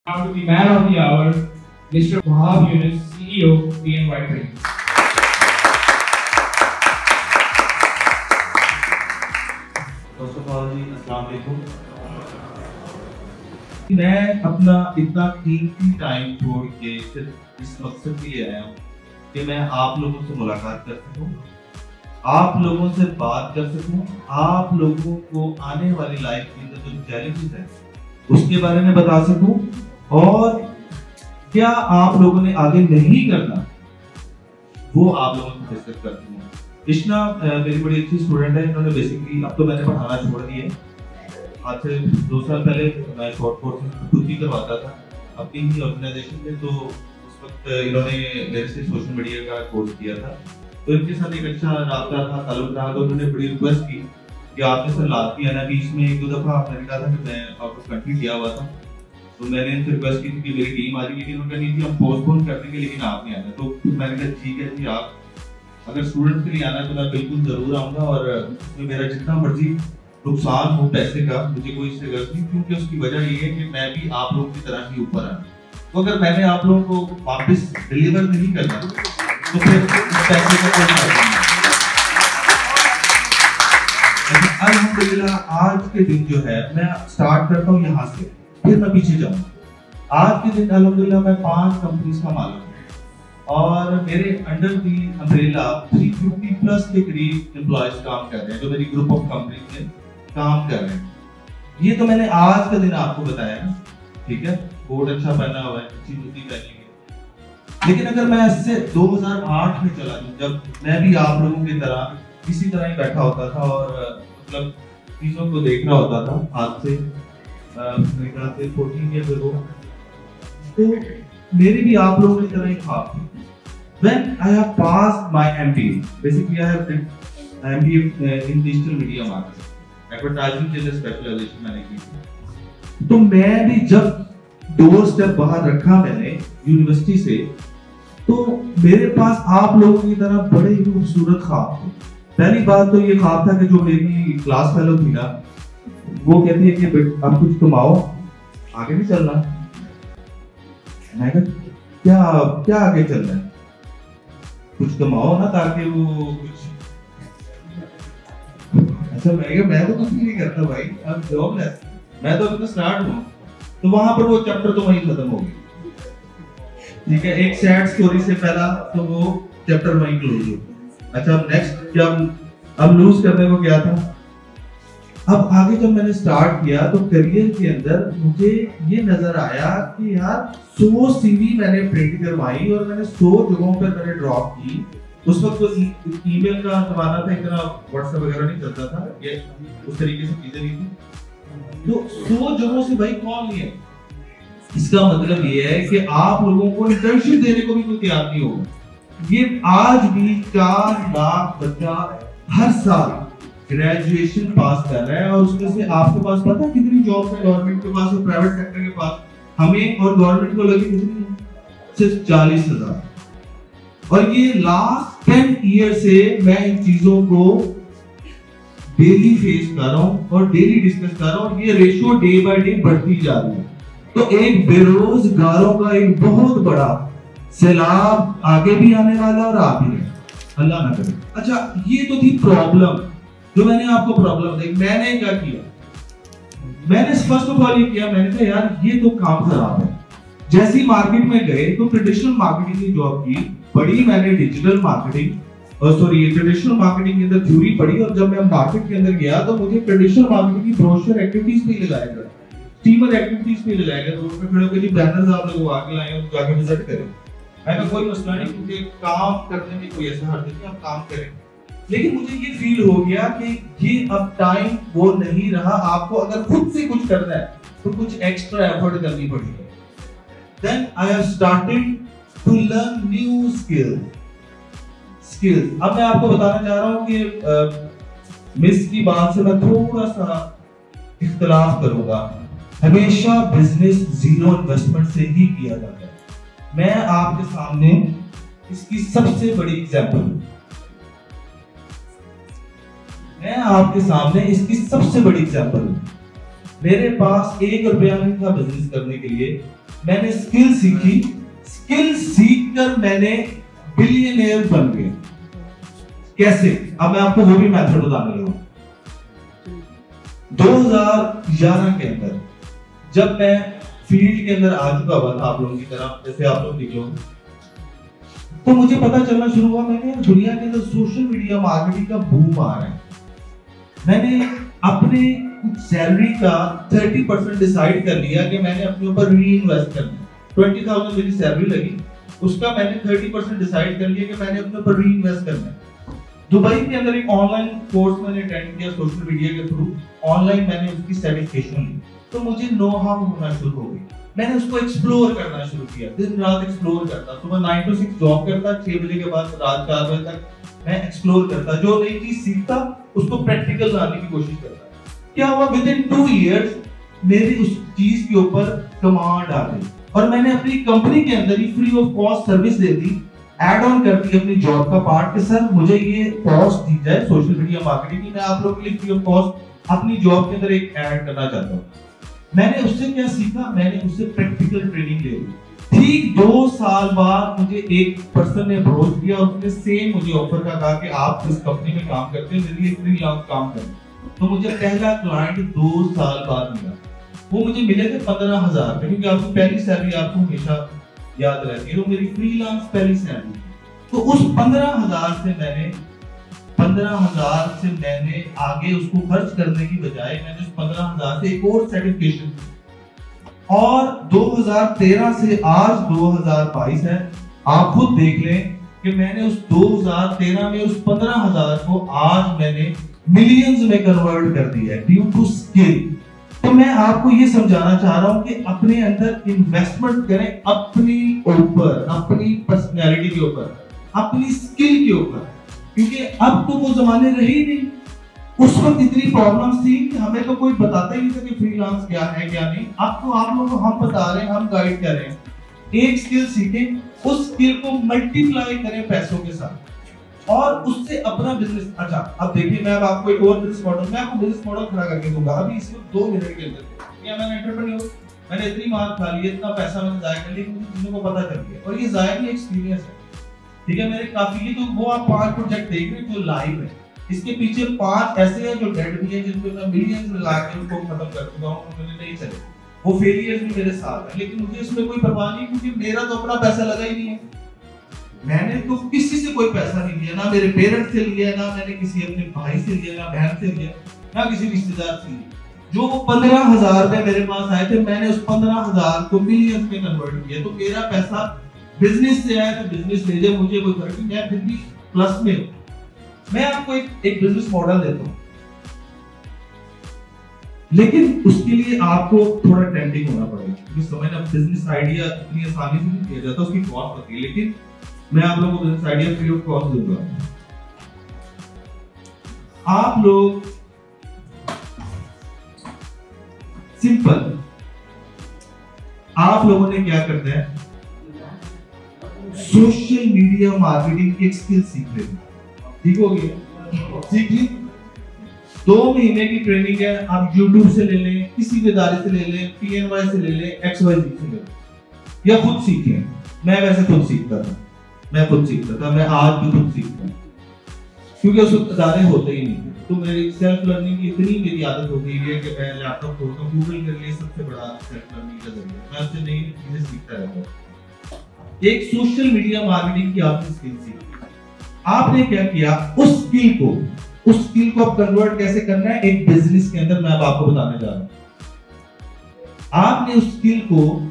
Now to the man of the hour, Mr. Wahab Yunus, CEO, BNY Trade. First of all, जी अस्सलाम वालेकुम। मैं अपना इतना कीमती टाइम छोड़ के सिर्फ इस मकसद के लिए आया हूँ कि मैं आप लोगों से मुलाकात कर सकूँ, आप लोगों से बात कर सकूँ, आप लोगों को आने वाली लाइफ के अंदर जो चैलेंजेस हैं उसके बारे में बता सकूँ, और क्या आप लोगों ने आगे नहीं करना वो आप लोगों से डिस्कस कर सकूँ। इश्ना मेरी बड़ी अच्छी स्टूडेंट है, इन्होंने बेसिकली अब तो मैंने पढ़ाना छोड़ दिया है। आज से 2 साल पहले मैं शॉर्ट कोर्स खुद ही करवाता था अपनी ही ऑर्गेनाइजेशन में, तो उस वक्त इन्होंने मेरे से सोशल मीडिया का कोर्स किया था, तो इनके साथ एक अच्छा राब्ता था, ताल्लुक रहा। तो उन्होंने बड़ी रिक्वेस्ट की कि आपने सर लाजमी आना। बीच में 1-2 दफ़ा मैंने कहा था कि मैं आउट ऑफ कंट्री गया हुआ था, तो मैंने इनसे रिक्वेस्ट की थी कि मेरी टीम आ रही, लेकिन उन्होंने नहीं थी, हम पोस्टपोन कर देंगे लेकिन आप नहीं आना। तो मैंने कहा ठीक है जी, आप अगर स्टूडेंट के लिए आना है तो मैं बिल्कुल जरूर आऊँगा, और उसमें मेरा जितना मर्जी नुकसान हो पैसे का मुझे कोई इससे गलत नहीं, क्योंकि उसकी वजह ये है कि मैं भी आप लोगों की तरह ही ऊपर आना। तो अगर मैंने आप लोगों को वापस डिलीवर नहीं करना तो फिर पैसे का कोई फायदा नहीं। अल्हम्दुलिल्लाह आज के दिन जो है मैं स्टार्ट करता हूँ यहाँ से, फिर मैं पीछे जाऊँगा। आज के दिन अल्हम्दुलिल्लाह मैं 5 कंपनीज का मालिक हूँ, और मेरे अंडर दी अम्ब्रेला 350 प्लस के करीब एम्प्लॉयज काम कर रहे हैं, जो मेरी ग्रुप ऑफ कंपनीज में काम कर रहे हैं। ये तो मैंने आज का दिन आपको बताया ना, ठीक है, कोट अच्छा पहना हुआ है, अच्छी जूती पहनी है। लेकिन अगर मैं इससे 2008 में चला जाऊं, जब मैं भी आप लोगों की तरह इसी तरह ही बैठा होता था और मतलब चीजों को देख रहा होता था, आज से मेरे ख्याल से 14 ईयर अगो, तो मेरी भी आप लोगों की तरह ही ख्वाब थी। When I have passed my MBA, basically I have done MBA in digital media marketing, advertising के अंदर स्पेशलाइजेशन मैंने की थी। तो मैं भी जब डोर स्टेप बाहर रखा मैंने यूनिवर्सिटी से, तो मेरे पास आप लोगों की तरह बड़े ही खूबसूरत ख्वाब थे। पहली बात तो ये ख्वाब था कि जो मेरी क्लास फेलो थी ना, वो कहती है कि अब कुछ कमाओ, आगे नहीं चलना। मैं कहा क्या आगे चलना है, कुछ कमाओ ना, ताकि वो कुछ। अच्छा मैं तो कुछ नहीं करता भाई, अब जॉबलेस, मैं तो अभी तो स्टार्ट हूँ। तो वहां पर वो चैप्टर तो वहीं खत्म हो गया, ठीक है, एक सैड स्टोरी से पहला तो वो चैप्टर वहीं क्लोज हो। अच्छा अब नेक्स्ट क्या, अब लूज करने को क्या था। अब आगे जब मैंने स्टार्ट किया तो करियर के अंदर मुझे ये नजर आया कि यार 100 सीवी मैंने प्रिंट करवाई और मैंने 100 जगहों पर मैंने ड्रॉप की। उस वक्त तो ईमेल का जमाना था, इतना व्हाट्सएप वगैरह नहीं चलता था, ये उस तरीके से चीजें नहीं थी। तो 100 जगहों से भाई कौन नहीं है। इसका मतलब ये है कि आप लोगों को इंटर्नशिप देने को भी कोई तैयार नहीं होगा। ये आज भी 4 लाख बच्चा हर साल ग्रेजुएशन पास कर रहा है, और उसमें से आपके पास पता है कितनी जॉब है गवर्नमेंट के पास और प्राइवेट सेक्टर के पास, हमें और गवर्नमेंट को लगी कितनी, सिर्फ 40,000। और ये लास्ट 10 ईयर से मैं इन चीजों को डेली फेस कर रहा हूँ और डेली डिस्कस कर रहा हूँ, और ये रेशियो डे बाय डे बढ़ती जा रही है। तो एक बेरोजगारों का एक बहुत बड़ा सैलाब आगे भी आने वाला और आ भी रहा, अल्लाह ना करे। अच्छा ये तो थी प्रॉब्लम, जो मैंने आपको प्रॉब्लम दी। मैंने क्या किया, मैंने फर्स्ट ऑफ ऑल ये किया, मैंने कहा यार ये तो काम खराब है। जैसी मार्केट में गए तो ट्रेडिशनल मार्केटिंग की जॉब की पढ़ी मैंने, डिजिटल मार्केटिंग और सॉरी ट्रेडिशनल मार्केटिंग के अंदर थ्योरी पढ़ी, और जब मैं मार्केट के अंदर गया तो मुझे ट्रेडिशनल मार्केटिंग की ब्रोशर एक्टिविटीज भी लगाया गया, स्टीमर एक्टिविटीज भी लगाया गया। रोड पे खड़े होकर जी बैनर्स आप लोग आगे लाए और जाके विजिट करें। मैंने कोई मसला नहीं, क्योंकि काम करने में कोई ऐसा हर्ज नहीं, आप काम करें। लेकिन मुझे ये फील हो गया कि ये अब टाइम वो नहीं रहा, आपको अगर खुद से कुछ करना है तो कुछ एक्स्ट्रा एफर्ट करनी पड़ेगी। Then I have started to learn new skills। अब मैं आपको बताना चाह रहा हूँ कि मिस की बात से मैं थोड़ा सा इख्तिलाफ करूंगा। हमेशा बिजनेस जीरो इन्वेस्टमेंट से ही किया जाता है। मैं आपके सामने इसकी सबसे बड़ी एग्जांपल, मैं आपके सामने इसकी सबसे बड़ी एग्जांपल मेरे पास 1 रुपया नहीं था बिजनेस करने के लिए। मैंने स्किल सीखी, स्किल सीखकर मैंने बिलियनियर बन गया। कैसे? अब मैं आपको वो भी मेथड बताने लगा। 2011 के अंदर जब मैं फील्ड के अंदर आ चुका हुआ था आप लोगों की तरह, जैसे आप लोग निकलो, तो मुझे पता चलना शुरू हुआ मैंने दुनिया के अंदर सोशल मीडिया मार्केटिंग का बूम आ रहा है। मैंने अपने सैलरी का 30% डिसाइड कर लिया कि मैंने अपने ऊपर री इन्वेस्ट करना है। 20,000 मेरी सैलरी लगी, उसका मैंने 30% डिसाइड कर लिया कि मैंने अपने ऊपर री इन्वेस्ट करना है। दुबई के अंदर एक ऑनलाइन कोर्स मैंने अटेंड किया सोशल मीडिया के थ्रू, ऑनलाइन मैंने उसकी सर्टिफिकेशन ली, तो मुझे नो हाउ होना शुरू हो गई। मैंने उसको एक्सप्लोर करना शुरू किया, दिन रात एक्सप्लोर करता। सुबह 9 to 6 जॉब करता, 6 बजे के बाद रात 4 बजे तक मैं एक्सप्लोर करता, जो नई चीज सीखता उसको प्रैक्टिकल लाने की कोशिश करता। क्या हुआ, विद इन 2 years मेरी उस चीज के ऊपर कमांड आ गई और मैंने अपनी कंपनी के अंदर ही फ्री ऑफ कॉस्ट सर्विस दे दी, ऐड ऑन कर दी अपनी जॉब का पार्ट कि सर मुझे ये पोस्ट दी जाए सोशल मीडिया मार्केटिंग की, मैं आप लोगों के लिए फ्री ऑफ कॉस्ट अपनी जॉब के अंदर एक ऐड करना चाहता हूँ। मैंने उससे क्या सीखा, मैंने उससे प्रैक्टिकल ट्रेनिंग ले ली। ठीक 2 साल बाद मुझे एक पर्सन ने अप्रोच किया और उसने सेम मुझे ऑफर का कहा कि आप इस कंपनी में काम करते हैं, मेरे लिए फ्रीलांस काम करें। तो मुझे पहला क्लाइंट 2 साल बाद मिला। वो मुझे मिले थे 15,000 रुपए, क्योंकि आपकी पहली सैलरी आपको हमेशा याद रहती है। तो मेरी फ्रीलांस पहली सैलरी, तो उस 15,000 से मैंने आगे उसको खर्च करने की बजाय मैंने उस 15,000 से एक और सर्टिफिकेशन की। और 2013 से आज 2022 है, आप खुद देख लें कि मैंने उस 2013 में उस 15,000 को आज मैंने मिलियंस में कन्वर्ट कर दिया है ड्यू टू स्किल। तो मैं आपको ये समझाना चाह रहा हूं कि अपने अंदर इन्वेस्टमेंट करें, अपनी ऊपर, अपनी पर्सनैलिटी के ऊपर, अपनी स्किल के ऊपर, क्योंकि अब तो वो जमाने रहे ही नहीं। उस वक्त इतनी प्रॉब्लम्स थी कि हमें तो कोई बताता ही नहीं था कि फ्रीलांस क्या है क्या नहीं। अब तो आप लोगों को हम बता रहे हैं, हम गाइड कर रहे हैं। एक स्किल सीखें, उस स्किल को मल्टीप्लाई करें पैसों के साथ और उससे अपना बिजनेस। अच्छा अब देखिए, मैं अब आपको एक और बिजनेस मॉडल खड़ा करके दूंगा अभी इस वक्त 2 मिनट के अंदर। क्या मैंने एंटरप्रेन्योर, मैंने इतनी मार खा ली, इतना पैसा मैंने जाया कर लिया, मुझे चीजों को पता चल गया और ये जाया नहीं, एक्सपीरियंस है। ठीक है, मेरे काफी, ये तो वो आप 5 प्रोजेक्ट देख रहे हैं जो लाइव है, इसके पीछे 5 ऐसे हैं जो डेड भी हैं, जिनको मैं मिलियंस में ला के उनको खत्म कर चुका हूं, उन्होंने नहीं चले, वो फेलियर्स भी मेरे साथ है। लेकिन मुझे इसमें कोई परवाह नहीं, क्योंकि मेरा तो अपना पैसा लगा ही नहीं है। मैंने तो किसी से कोई पैसा नहीं लिया, ना मेरे पेरेंट्स से लिया, ना मैंने किसी अपने भाई से लिया, ना बहन से लिया, ना किसी रिश्तेदार से लिया। जो 15,000 रुपए मेरे पास आए थे, मैंने उस 15,000 को मिलियंस में कन्वर्ट किया। तो मेरा पैसा बिजनेस से आया तो बिजनेस ले जाए, मुझे कोई फर्क नहीं, मैं फिर भी प्लस में हूं। मैं आपको एक बिजनेस मॉडल देता हूं, लेकिन उसके लिए आपको थोड़ा टेंडिंग होना पड़ेगा, क्योंकि समझना बिजनेस आइडिया इतनी आसानी से नहीं दिया जाता, उसकी कॉस्ट होती है। लेकिन मैं आप लोगों को business idea free of cost दूंगा। आप लोग सिंपल, आप लोगों ने क्या करना है, सोशल मीडिया मार्केटिंग की एक स्किल सीख लेनी। ठीक हो गया, सीख ली, 2 महीने की ट्रेनिंग है। आप YouTube से ले लें, किसी भी इदारे से ले लें, PNY से ले लें, XYZ से ले लें, या खुद सीखें। मैं वैसे खुद सीखता था, मैं आज भी खुद सीखता हूं, क्योंकि उस इदारे होते ही नहीं। तो मेरी सेल्फ लर्निंग की इतनी मेरी आदत हो गई है कि मैं लैपटॉप खोलता हूं, गूगल कर लिए सबसे बड़ा सेल्फ लर्निंग का जरिया, मैं उससे नई चीजें सीखता रहता हूं। एक सोशल मीडिया मार्केटिंग की आपने स्किल सीखी, आपने क्या किया, उस स्किल को आप कन्वर्ट कैसे करना है एक बिजनेस के अंदर, मैं अब आपको बताने जा रहा हूं। आपने उस स्किल को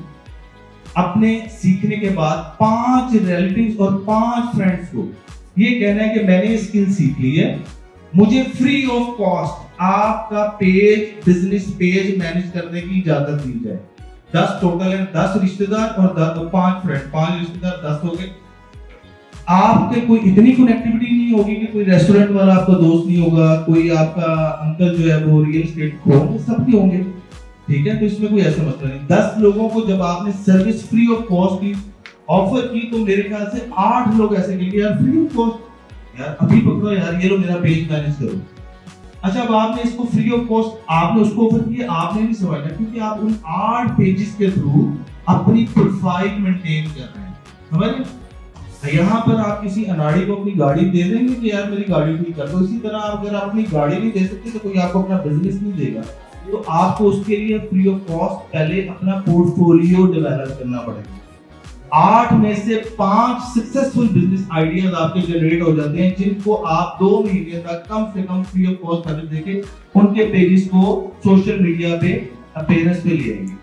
अपने सीखने के बाद 5 रिलेटिव्स और 5 फ्रेंड्स को ये कहना है कि मैंने ये स्किल सीख ली है, मुझे फ्री ऑफ कॉस्ट आपका बिजनेस पेज मैनेज करने की इजाजत दी जाए। 10 टोटल है, 10 रिश्तेदार और 5 फ्रेंड, 5 रिश्तेदार 10 हो गए। आपके कोई इतनी कनेक्टिविटी नहीं होगी कि कोई रेस्टोरेंट वाला आपका दोस्त नहीं होगा, कोई आपका अंकल जो है वो रियल एस्टेट होंगे, सबके होंगे। ठीक है, तो इसमें कोई ऐसा मसला नहीं। 10 लोगों को जब आपने सर्विस फ्री ऑफ कॉस्ट की ऑफर की, तो मेरे ख्याल से 8 लोग ऐसे कहेंगे यार फ्री ऑफ कॉस्ट, यार अभी पकड़ो यार, ये लो मेरा पेज मैनेज करो। अच्छा, अब आपने इसको फ्री ऑफ कॉस्ट आपने उसको ऑफर किया, आपने नहीं समझना, क्योंकि आप उन 8 पेजेस के थ्रू अपनी प्रोफाइल मेंटेन कर रहे हैं, समझ रहे? यहाँ पर आप किसी अनाड़ी को अपनी गाड़ी दे देंगे कि यार मेरी गाड़ी ठीक कर दो। इसी तरह अगर आप अपनी गाड़ी नहीं दे सकते तो कोई आपको अपना बिजनेस नहीं देगा। तो आपको उसके लिए फ्री ऑफ कॉस्ट पहले अपना पोर्टफोलियो डेवलप करना पड़ेगा। 8 में से 5 सक्सेसफुल बिजनेस आइडियाज आपके जनरेट हो जाते हैं, जिनको आप 2 महीने तक कम से कम फ्री ऑफ कॉस्ट सर्विस देके उनके पेजेस को सोशल मीडिया पे अपीयरेंस पे ले आएंगे।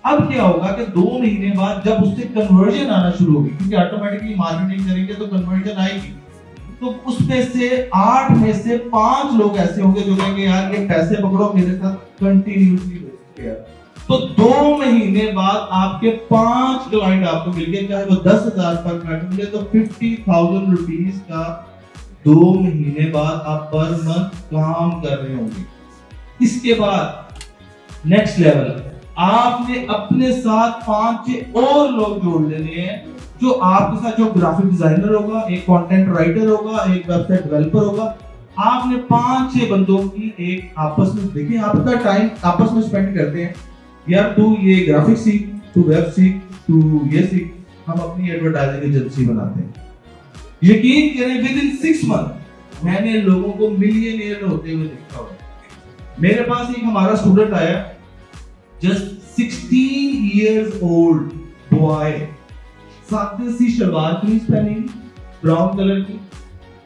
अब क्या होगा कि 2 महीने बाद जब उससे कन्वर्जन आना शुरू होगी, क्योंकि ऑटोमेटिकली मार्केटिंग करेंगे तो कन्वर्जन आएगी, तो उसमें से 8 में से 5 लोग ऐसे होंगे जो कहेंगे यार ये पैसे पकड़ो मेरे साथ कंटिन्यूसली बेसिस पे। तो 2 महीने बाद आपके 5 क्लाइंट आपको मिल गए, चाहे वो 10,000 पर क्लाइंट मिले, तो 50,000 रुपीज का 2 महीने बाद आप पर मंथ काम कर रहे होंगे। इसके बाद नेक्स्ट लेवल, आपने अपने साथ 5-6 और लोग जोड़ लेने हैं, जो आपके साथ, जो ग्राफिक डिजाइनर होगा, एक कंटेंट राइटर होगा, एक वेबसाइट डेवलपर होगा। आपने 5-6 बंदों की एक आपस में, देखिए आपका टाइम आपस में स्पेंड करते हैं, यार तू ये ग्राफिक सीख, तू वेब सीख, तू ये सीख, हम अपनी एडवर्टाइजिंग एजेंसी बनाते हैं। यकीन करें विद इन 6 मंथ मैंने लोगों को मिलियनियर होते हुए देखा हुआ। मेरे पास एक हमारा स्टूडेंट आया, जस्ट 16 years old बॉय, सादे सी शलवार कमीज पहनी, ब्राउन कलर की।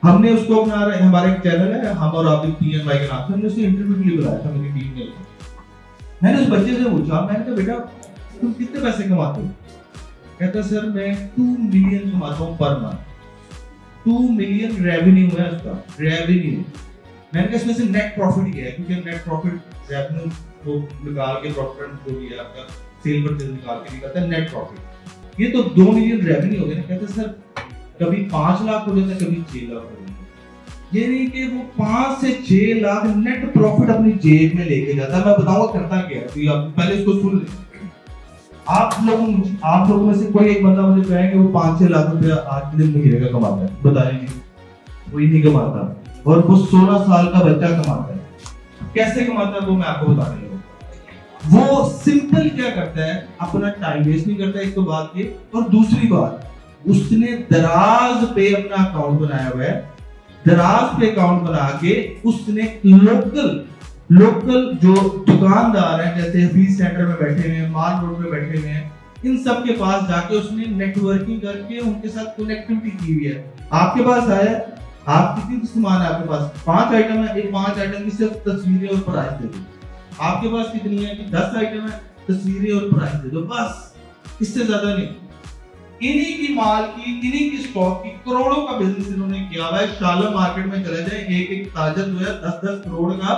हमने उसको अपना, हमारे एक चैनल है हम और आप PNY के नाम से, हमने उसको इंटरव्यू के लिए बुलाया था मेरी टीम ने। मैंने उस बच्चे से पूछा, मैंने कहा बेटा तुम कितने पैसे कमाते हो? कहता सर मैं 2 मिलियन कमाता हूँ पर मंथ। 2 मिलियन रेवेन्यू है उसका, रेवेन्यू। मैंने कहा इसमें से नेट प्रॉफिट क्या है? क्योंकि नेट प्रॉफिट रेवेन्यू को निकाल के, प्रॉफिट जो भी है आपका सेल परचेज निकाल के निकलता है नेट प्रॉफिट। ये तो 2 मिलियन रेवेन्यू हो गया ना। कहते सर कभी 5 लाख हो जाता है, कभी 6 लाख हो जाता है। ये नहीं कि वो 5 से 6 लाख नेट प्रॉफिट अपनी जेब में लेके जाता है। मैं बताऊंगा करता क्या है, तो आप पहले इसको सुन लें। आप लोगों में से कोई एक बंदा मुझे कहे कि वो 5-6 लाख रुपया आज के दिन महीने का कमाता है, बताएंगे? कोई नहीं कमाता। और वो 16 साल का बच्चा कमाता है। कैसे कमाता है वो मैं आपको बता रही हूँ। वो सिंपल क्या करता है, अपना टाइम वेस्ट नहीं करता, एक तो बात ये, और दूसरी बात उसने दराज पे अपना अकाउंट बनाया हुआ है। दराज पे अकाउंट बना के उसने लोकल जो दुकानदार हैं, जैसे हफीज सेंटर में बैठे हुए हैं, माल रोड में बैठे हुए हैं, इन सब के पास जाके उसने नेटवर्किंग करके उनके साथ कनेक्टिविटी की हुई है। आपके पास आया, आप कितनी सामान है आपके पास? 5 आइटम है, एक 5 आइटम की सिर्फ तस्वीरें और प्राइस दे दो। आपके पास कितनी है कि 10 आइटम है, तस्वीरें और प्राइस दे दो, बस, इससे ज्यादा नहीं। इन्हीं की माल की, इन्हीं की स्टॉक की करोड़ों का बिजनेस इन्होंने किया हुआ है। शाला मार्केट में चले जाए, एक ताजर जो है 10-10 करोड़ का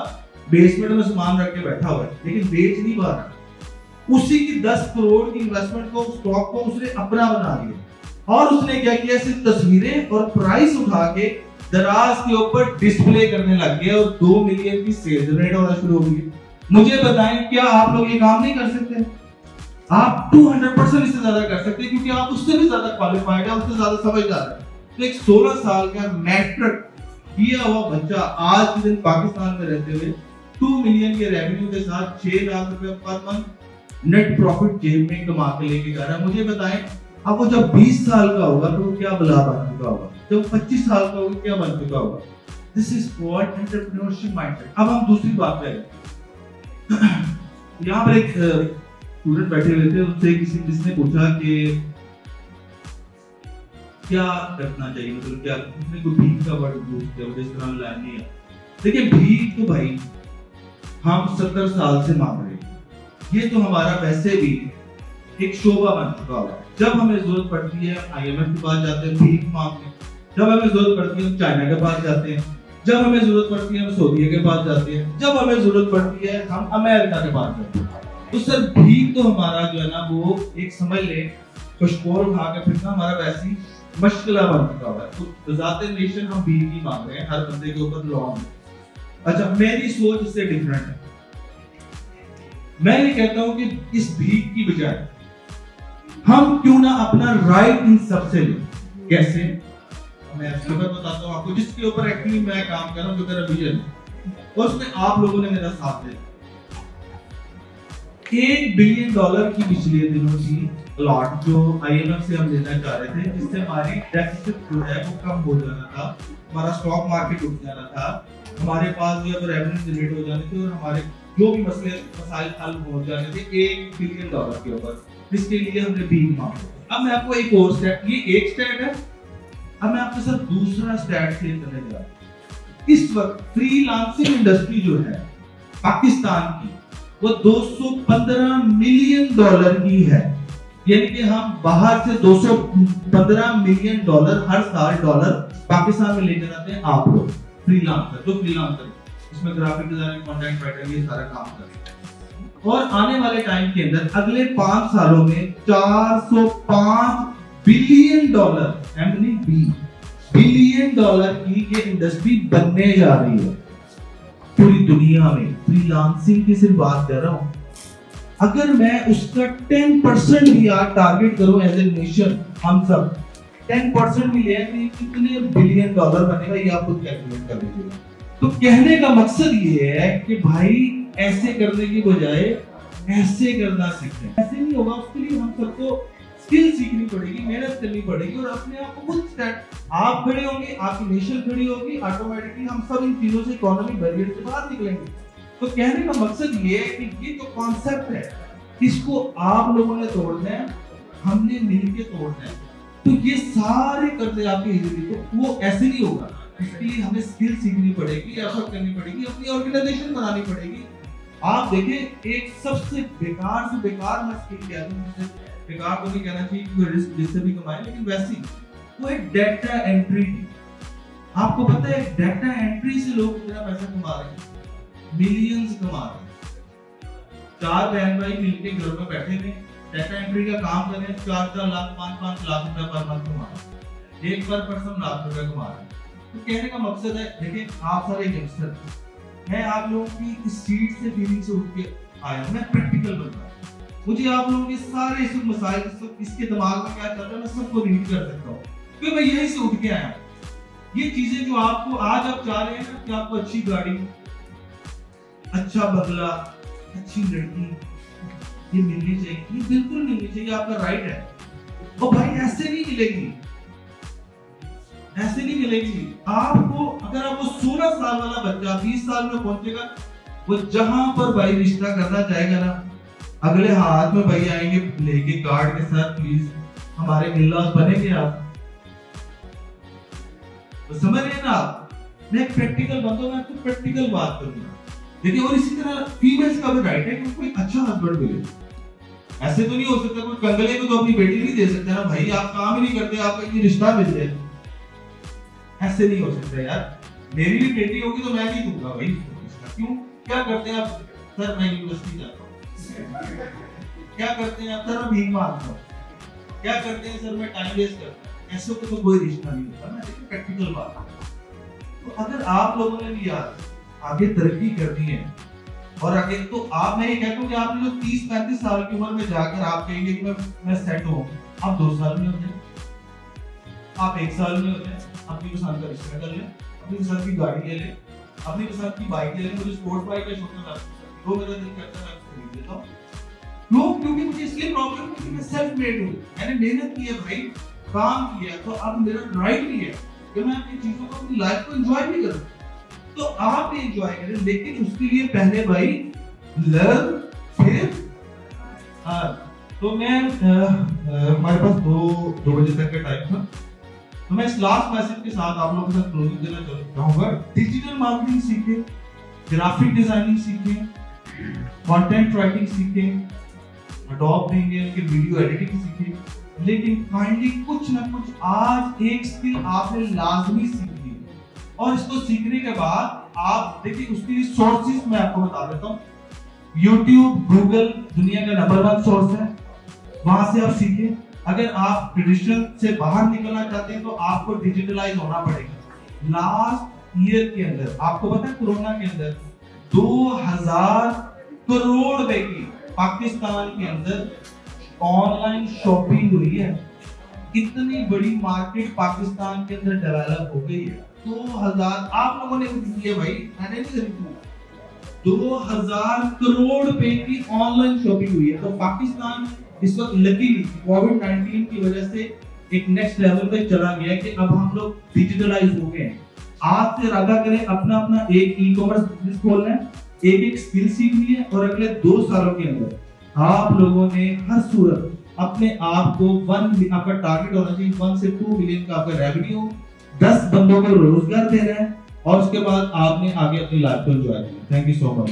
बेसमेंट में सामान रख के बैठा हुआ है, लेकिन बेच नहीं पा रहा। उसी की 10 करोड़ की इन्वेस्टमेंट को, स्टॉक को उसने अपना बना लिया, और उसने क्या किया, सिर्फ तस्वीरें और प्राइस उठा के दराज के ऊपर डिस्प्ले करने लग गया, और 2 मिलियन की सेल जनरेट होना शुरू हो गई। मुझे बताएं, क्या आप लोग ये काम नहीं कर सकते? आप 200% इससे ज्यादा कर सकते हैं, क्योंकि आप उससे भी ज्यादा क्वालिफाइड है, उससे ज्यादा समझदार है। तो एक 16 साल का मैट्रिक किया हुआ बच्चा आज के दिन पाकिस्तान में रहते हुए 2 मिलियन के रेवेन्यू के साथ 6 लाख रुपए पर मंथ नेट प्रॉफिट जेब में कमा के लेके जा रहा है। मुझे बताएं, अब वो जब 20 साल का होगा तो वो क्या बला बन चुका होगा, जब 25 साल का होगा क्या बन चुका होगा। This is called entrepreneurship mindset. अब हम दूसरी बात पे यहाँ पर एक स्टूडेंट बैठे हुए थे, उनसे किसने पूछा कि क्या करना चाहिए, मतलब क्या, उसने कोई भीख का वर्ड यूज किया, मुझे इस तरह लाइन नहीं है। देखिए भीख तो भाई हम 70 साल से मांग रहे हैं, ये तो हमारा वैसे भी एक शोभा बन चुका हुआ है। जब हमें जरूरत पड़ती है IMF के पास जाते हैं भीख मांगने, जब हमें जरूरत पड़ती है हम चाइना के पास जाते हैं, जब हमें जरूरत पड़ती है हम सऊदी के पास जाते हैं, जब हमें जरूरत पड़ती है हम अमेरिका के पास जाते हैं। तो सर भीख तो हमारा जो है ना, वो एक समझ ले खुशबोर उठा के फिरना हमारा वैसी मशगला बन चुका हुआ है। तो बजाते नेशन हम भीख ही मांग रहे हैं, हर बंदे के ऊपर लॉ है। अच्छा, मेरी सोच इससे डिफरेंट है। मैं ये कहता हूं कि इस भीख की बजाय हम क्यों ना अपना राइट इन सबसे लें। कैसे? मैं इसके ऊपर बताता हूं आपको, जिसके ऊपर एक्चुअली मैं काम कर रहा हूं, जो मेरा विजन। और उसमें आप लोगों ने मेरा साथ दिया। $1 बिलियन की पिछले दिनों की अलॉट जो IMF से हम लेना चाह रहे थे, जिससे हमारी डेफिसिट जो है वो कम हो जाना था, हमारा स्टॉक मार्केट उठ जाना था, हमारे पास जो है रेवेन्यू जनरेट हो जाने थे और हमारे जो भी मसाइल हल हो जाने थे $1 बिलियन के ऊपर। इसके लिए हमने भीख मांगी। अब मैं आपको एक और स्टैट, ये एक स्टैट है, अब मैं आपके साथ दूसरा स्टैट शेयर करने जा रहा हूं। इस वक्त फ्रीलांसिंग इंडस्ट्री जो है पाकिस्तान की वो $215 मिलियन की है। यानी कि हम बाहर से $215 मिलियन हर साल डॉलर पाकिस्तान में लेकर आते हैं आप लोग फ्रीलांसर, जो फ्रीलांसर इसमें ग्राफिक डिजाइनिंग, कंटेंट राइटिंग, ये सारा काम करते हैं। और आने वाले टाइम के अंदर अगले 5 सालों में $405 बिलियन बिलियन की ये इंडस्ट्री बनने जा रही है पूरी दुनिया में। फ्रीलांसिंग की सिर्फ बात कर रहा हूं। अगर मैं उसका 10% भी आज टारगेट करूं एज ए नेशन, हम सब 10% भी ले तो कितने बिलियन डॉलर बनेगा, ये आप खुद कैलकुलेट कर लीजिए। तो कहने का मकसद ये है कि भाई ऐसे करने की बजाय ऐसे करना सीखें। ऐसे नहीं होगा, उसके लिए हम सबको स्किल सीखनी पड़ेगी, मेहनत करनी पड़ेगी और अपने आप को खुद स्टैंड, आप खड़े होंगे, आपकी नेशन खड़ी होगी, ऑटोमेटिकली हम सब इन चीजों से, इकोनॉमिक बैरियर से बाहर निकलेंगे। तो कहने का मकसद ये है कि ये जो कॉन्सेप्ट है इसको आप लोगों ने तोड़ना है, हमने मिलके तोड़ना है। तो ये सारे कर्जे आपके इजीली, तो वो ऐसे नहीं होगा। इसके लिए हमें स्किल सीखनी पड़ेगी, एफर्ट करनी पड़ेगी, अपनी ऑर्गेनाइजेशन बनानी पड़ेगी। आप देखिए एक सबसे बेकार से बेकार मैं स्किल क्या है, बेकार तो नहीं कहना चाहिए क्योंकि रिस्क जिससे भी कमाए, लेकिन वैसी वो है डेटा एंट्री। आपको पता है डेटा एंट्री से लोग कितना पैसा कमा रहे हैं, मिलियंस कमा रहे हैं। 4 बहन भाई मिलके घर में बैठे हुए डेटा एंट्री का काम कर रहे हैं, 4-4 लाख 5-5 लाख रुपए पर मंथ कमा रहे हैं, एक पर पर्सन लाख रुपए कमा रहे हैं। तो कहने का मकसद है, देखिए आप सारे यंगस्टर, मैं आप लोगों की इस सीट से फीलिंग से उठ के आया, मैं प्रैक्टिकल बंदा, मुझे आप लोगों के सारे इस मसाइल, इसके दिमाग में क्या चल रहा है, मैं सबको रीड कर सकता हूँ क्योंकि मैं यहीं से उठ के आया। ये चीजें जो आपको आज आप चाह रहे हैं ना कि आपको अच्छी गाड़ी, अच्छा बंगला, अच्छी लड़की ये मिलनी चाहिए, ये बिल्कुल मिलनी चाहिए, आपका राइट है। और भाई ऐसे नहीं मिलेगी, ऐसे नहीं मिलेगी आपको। अगर आप वो 16 साल वाला बच्चा 20 साल में पहुंचेगा, वो जहां पर भाई रिश्ता करना चाहेगा ना, अगले हाथ में भाई आएंगे लेके कार्ड के साथ, प्लीज हमारे मिलना बनेंगे आप। तो समझ रहे हैं ना आप, मैं एक प्रैक्टिकल बंदा हूं, मैं आपको प्रैक्टिकल बात करूंगा। देखिए और इसी तरह फीमेल्स का भी राइट है कि कोई अच्छा हस्बैंड मिले। ऐसे तो नहीं हो सकता कोई कंगले को तो अपनी बेटी नहीं दे सकता ना भाई, आप काम ही नहीं करते, आपका ये रिश्ता मिल जाए, ऐसे नहीं हो सकता यार। मेरी भी बेटी होगी तो मैं नहीं दूंगा भाई रिश्ता। क्यों, क्या करते हैं आप? सर मैं यूनिवर्सिटी जाता हूँ। क्या करते हैं आप? सर मैं भीख मांगता हूँ। क्या करते हैं सर? मैं टाइम वेस्ट करता हूँ। ऐसे तो कोई रिश्ता नहीं होता ना। देखिए प्रैक्टिकल बात। तो अगर आप लोगों ने भी यार आगे तरक्की करनी है और आगे, तो आप, मैं ये कहता हूँ कि आप लोग 30-35 साल की उम्र में जाकर आप कहेंगे कि मैं सेट हूँ, आप 2 साल में हो जाए, आप 1 साल में हो जाए, अपनी पसंद का रिश्ता कर लें, अपनी पसंद की गाड़ी ले लें, अपनी पसंद की बाइक ले लें। मुझे स्पोर्ट्स बाइक का शौक है, वो मेरा दिल करता है मैं उसको खरीद लेता हूँ। क्यों? क्योंकि मुझे इसलिए प्रॉब्लम है कि मैं सेल्फ मेड हूँ, मैंने मेहनत की है भाई, काम किया, तो अब मेरा राइट भी है कि मैं अपनी चीजों को, अपनी लाइफ को एंजॉय भी करूँ। तो आप भी एंजॉय करें, लेकिन उसके लिए पहले भाई लर्न, फिर तो मैं हमारे पास 2 बजे तक का टाइम था, तो मैं इस लास्ट मैसेज के साथ आप लोगों के साथ क्लोजिंग देना चाहूंगा। डिजिटल मार्केटिंग सीखें, ग्राफिक डिजाइनिंग सीखें, कंटेंट राइटिंग सीखें, एडोब प्रीमियर की वीडियो एडिटिंग सीखें, लेकिन काइंडली कुछ ना कुछ आज एक स्किल आपने लाजमी सीखनी है। और इसको सीखने के बाद आप देखिए उसके लिए सोर्सेज मैं आपको बता देता हूँ। YouTube, Google दुनिया का नंबर 1 सोर्स है, वहां से आप सीखें। अगर आप ट्रेडिशनल से बाहर निकलना चाहते हैं तो आपको डिजिटलाइज होना पड़ेगा। लास्ट ईयर के अंदर आपको पता है कोरोना के अंदर 2000 करोड़ रुपए की पाकिस्तान के अंदर ऑनलाइन शॉपिंग हुई है। इतनी बड़ी मार्केट पाकिस्तान के अंदर डेवलप हो गई है। 2000 आप लोगों ने दी है भाई, मैंने नहीं करी थी। 2000 करोड़ रुपए की ऑनलाइन शॉपिंग हुई है। तो पाकिस्तान इस वक्त लकीली कोविड-19 की वजह से एक नेक्स्ट लेवल पे चला गया है कि अब हम लोग डिजिटलाइज हो गए हैं। आज से इरादा करें अपना अपना एक ई कॉमर्स बिजनेस खोलना है, एक स्किल सीखनी है और अगले 2 सालों के अंदर आप लोगों ने हर सूरत अपने आप को आपका टारगेट होना चाहिए 1 से 2 मिलियन का आपका रेवेन्यू, 10 बंदों को रोजगार देना है और उसके बाद आपने आगे अपनी लाइफ को एंजॉय करना है। Thank you so much.